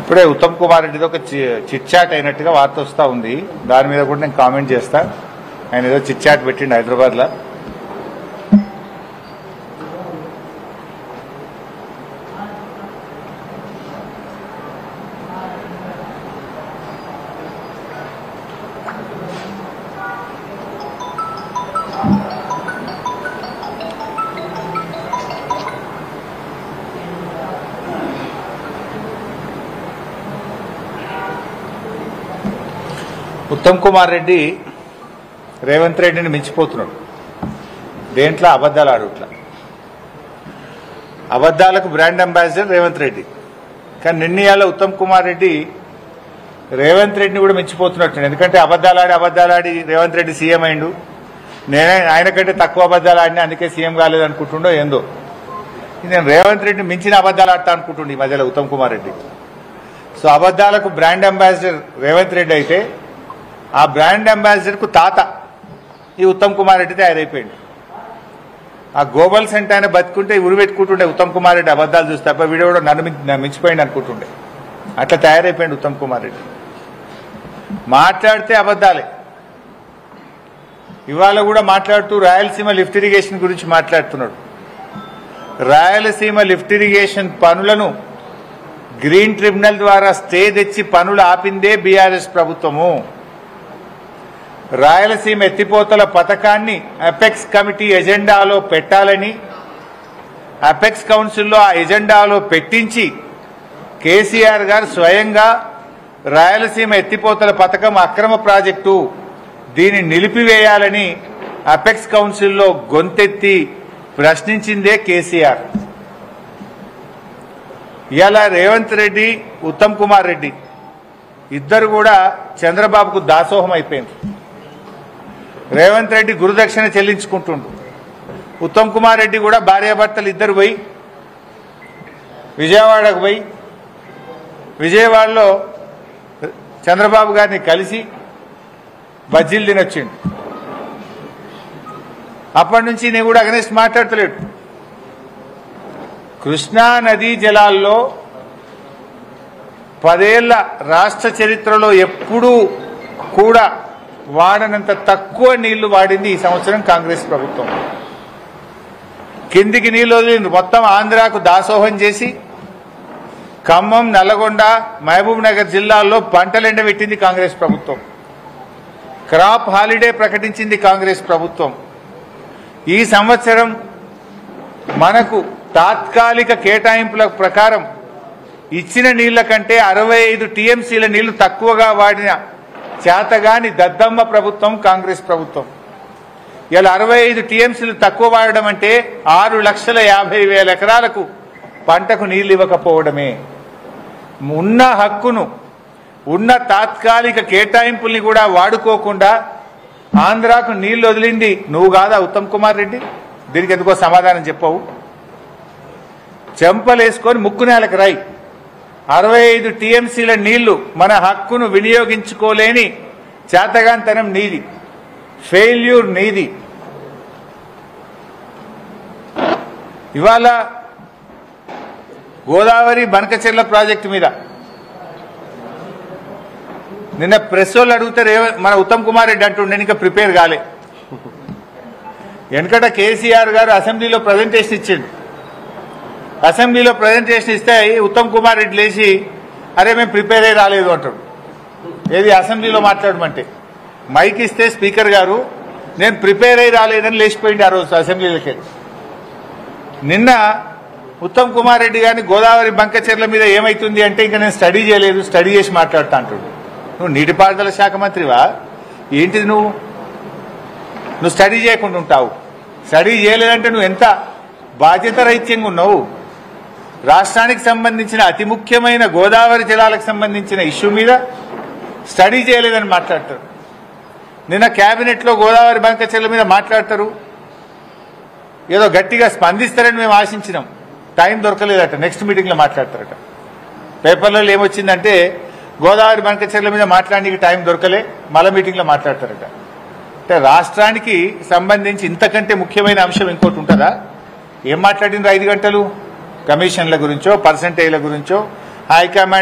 ఇప్పుడే ఉత్తమ్ కుమార్ రెడ్డితో ఒక చిట్ చాట్ అయినట్టుగా వార్త వస్తూ ఉంది. దాని మీద కూడా నేను కామెంట్ చేస్తా. ఆయన ఏదో చిట్ చాట్ పెట్టిండు హైదరాబాద్లో. ఉత్తమ్ కుమార్ రెడ్డి రేవంత్ రెడ్డిని మించిపోతున్నాడు. దేంట్లో అబద్దాలు ఆడుట్లా. అబద్దాలకు బ్రాండ్ అంబాసిడర్ రేవంత్ రెడ్డి. కానీ నిన్నయాల ఉత్తమ్ కుమార్ రెడ్డి రేవంత్ రెడ్డిని కూడా మించిపోతున్నట్టు. ఎందుకంటే అబద్దాలాడి రేవంత్ రెడ్డి సీఎం అయిండు. నేనే ఆయన కంటే తక్కువ అబద్దాలు ఆడినా అందుకే సీఎం కాలేదు అనుకుంటుండో ఏందో. నేను రేవంత్ రెడ్డిని మించిన అబద్దాలు ఆడతా అనుకుంటుండే ఈ మధ్యలో ఉత్తమ్ కుమార్ రెడ్డి. సో అబద్దాలకు బ్రాండ్ అంబాసిడర్ రేవంత్ రెడ్డి అయితే ఆ బ్రాండ్ అంబాసిడర్కు తాత ఈ ఉత్తమ్ కుమార్ రెడ్డి తయారైపోయింది. ఆ గోబల్ సెంటర్ ఆయన బతుకుంటే ఉరిపెట్టుకుంటుండే ఉత్తమ్ కుమార్ రెడ్డి అబద్దాలు చూస్తే తప్ప వీడియో కూడా నన్ను మించిపోయింది అనుకుంటుండే. అట్లా తయారైపోయింది ఉత్తమ్ కుమార్ రెడ్డి. మాట్లాడితే అబద్దాలే. ఇవాళ కూడా మాట్లాడుతూ రాయలసీమ లిఫ్ట్ ఇరిగేషన్ గురించి మాట్లాడుతున్నాడు. రాయలసీమ లిఫ్ట్ ఇరిగేషన్ పనులను గ్రీన్ ట్రిబ్యునల్ ద్వారా స్టే తెచ్చి పనులు ఆపిందే బీఆర్ఎస్ ప్రభుత్వము. రాయలసీమ ఎత్తిపోతల పథకాన్ని అపెక్స్ కమిటీ ఎజెండాలో పెట్టాలని అపెక్స్ కౌన్సిల్లో ఆ ఎజెండాలో పెట్టించి కేసీఆర్ గారు స్వయంగా రాయలసీమ ఎత్తిపోతల పథకం అక్రమ ప్రాజెక్టు, దీన్ని నిలిపివేయాలని అపెక్స్ కౌన్సిల్లో గొంతెత్తి ప్రశ్నించిందే కేసీఆర్. ఇలా రేవంత్ రెడ్డి ఉత్తమ్ కుమార్ రెడ్డి ఇద్దరు కూడా చంద్రబాబుకు దాసోహం అయిపోయింది. రేవంత్ రెడ్డి గురుదక్షిణ చెల్లించుకుంటుండు. ఉత్తమ్ కుమార్ రెడ్డి కూడా భార్యాభర్తలు ఇద్దరు పోయి విజయవాడకు పోయి విజయవాడలో చంద్రబాబు గారిని కలిసి బజ్జీలు తినొచ్చిండు. అప్పటి నుంచి నేను కూడా అగనెస్ట్ మాట్లాడతలేడు. కృష్ణా నదీ జలాల్లో 10 ఏళ్ల రాష్ట్ర చరిత్రలో ఎప్పుడూ కూడా వాడనంత తక్కువ నీళ్లు వాడింది ఈ సంవత్సరం కాంగ్రెస్ ప్రభుత్వం. కిందికి నీళ్లు వదిలింది. మొత్తం ఆంధ్రాకు దాసోహం చేసి ఖమ్మం, నల్లగొండ, మహబూబ్ నగర్ జిల్లాల్లో పంటలు ఎండబెట్టింది కాంగ్రెస్ ప్రభుత్వం. క్రాప్ హాలిడే ప్రకటించింది కాంగ్రెస్ ప్రభుత్వం. ఈ సంవత్సరం మనకు తాత్కాలిక కేటాయింపుల ప్రకారం ఇచ్చిన నీళ్ల కంటే 65 టీఎంసీల నీళ్లు తక్కువగా వాడిన చేతగాని దద్దమ్మ ప్రభుత్వం కాంగ్రెస్ ప్రభుత్వం. ఇలా 65 టీఎంసీలు తక్కువ వాడడం అంటే 6,50,000 ఎకరాలకు పంటకు నీళ్లు ఇవ్వకపోవడమే. ఉన్న హక్కును, ఉన్న తాత్కాలిక కేటాయింపుల్ని కూడా వాడుకోకుండా ఆంధ్రాకు నీళ్లు వదిలింది నువ్వు కాదా ఉత్తమ్ కుమార్ రెడ్డి? దీనికి ఎందుకో సమాధానం చెప్పవు. చెంపలేసుకొని ముక్కు నేలకు రాయి. 65 టీఎంసీల నీళ్లు మన హక్కును వినియోగించుకోలేని చేతగాంతనం నీది, ఫెయిల్యూర్ నీది. ఇవాళ గోదావరి బనకచెర్ల ప్రాజెక్టు మీద నిన్న ప్రెస్ వాళ్ళు అడిగితే మన ఉత్తమ్ కుమార్ రెడ్డి అంటుండే ఇంకా ప్రిపేర్ కాలే. వెనకట కేసీఆర్ గారు అసెంబ్లీలో ప్రజెంటేషన్ ఇచ్చిండు. అసెంబ్లీలో ప్రజెంటేషన్ ఇస్తే ఉత్తమ్ కుమార్ రెడ్డి లేచి అరే మేము ప్రిపేర్ అయ్యి రాలేదు అంటాడు. ఏది అసెంబ్లీలో మాట్లాడమంటే మైక్ ఇస్తే స్పీకర్ గారు నేను ప్రిపేర్ అయ్యి రాలేదని లేచిపోయింది ఆ రోజు అసెంబ్లీలోకి. నిన్న ఉత్తమ్ కుమార్ రెడ్డి గారిని గోదావరి బంకచెర్ల మీద ఏమైతుంది అంటే ఇంకా నేను స్టడీ చేయలేదు, స్టడీ చేసి మాట్లాడుతా అంటాడు. నువ్వు నీటిపారుదల శాఖ మంత్రివా ఏంటిది? నువ్వు స్టడీ చేయకుండా ఉంటావు. స్టడీ చేయలేదంటే నువ్వు ఎంత బాధ్యత రహిత్యంగా ఉన్నావు. రాష్ట్రానికి సంబంధించిన అతి ముఖ్యమైన గోదావరి జలాలకు సంబంధించిన ఇష్యూ మీద స్టడీ చేయలేదని మాట్లాడతారు. నిన్న కేబినెట్లో గోదావరి బంకచెర్ల మీద మాట్లాడతారు. ఏదో గట్టిగా స్పందిస్తారని మేము ఆశించినాం. టైం దొరకలేదట. నెక్స్ట్ మీటింగ్లో మాట్లాడతారట. పేపర్లలో ఏమొచ్చిందంటే గోదావరి బంకచెర్ల మీద మాట్లాడడానికి టైం దొరకలే, మళ్ళా మీటింగ్లో మాట్లాడతారట. అంటే రాష్ట్రానికి సంబంధించి ఇంతకంటే ముఖ్యమైన అంశం ఇంకోటి ఉంటుందా? ఏం మాట్లాడినరు 5 గంటలు? కమిషన్ల గురించో, పర్సంటేజ్ల గురించో, హైకమాండ్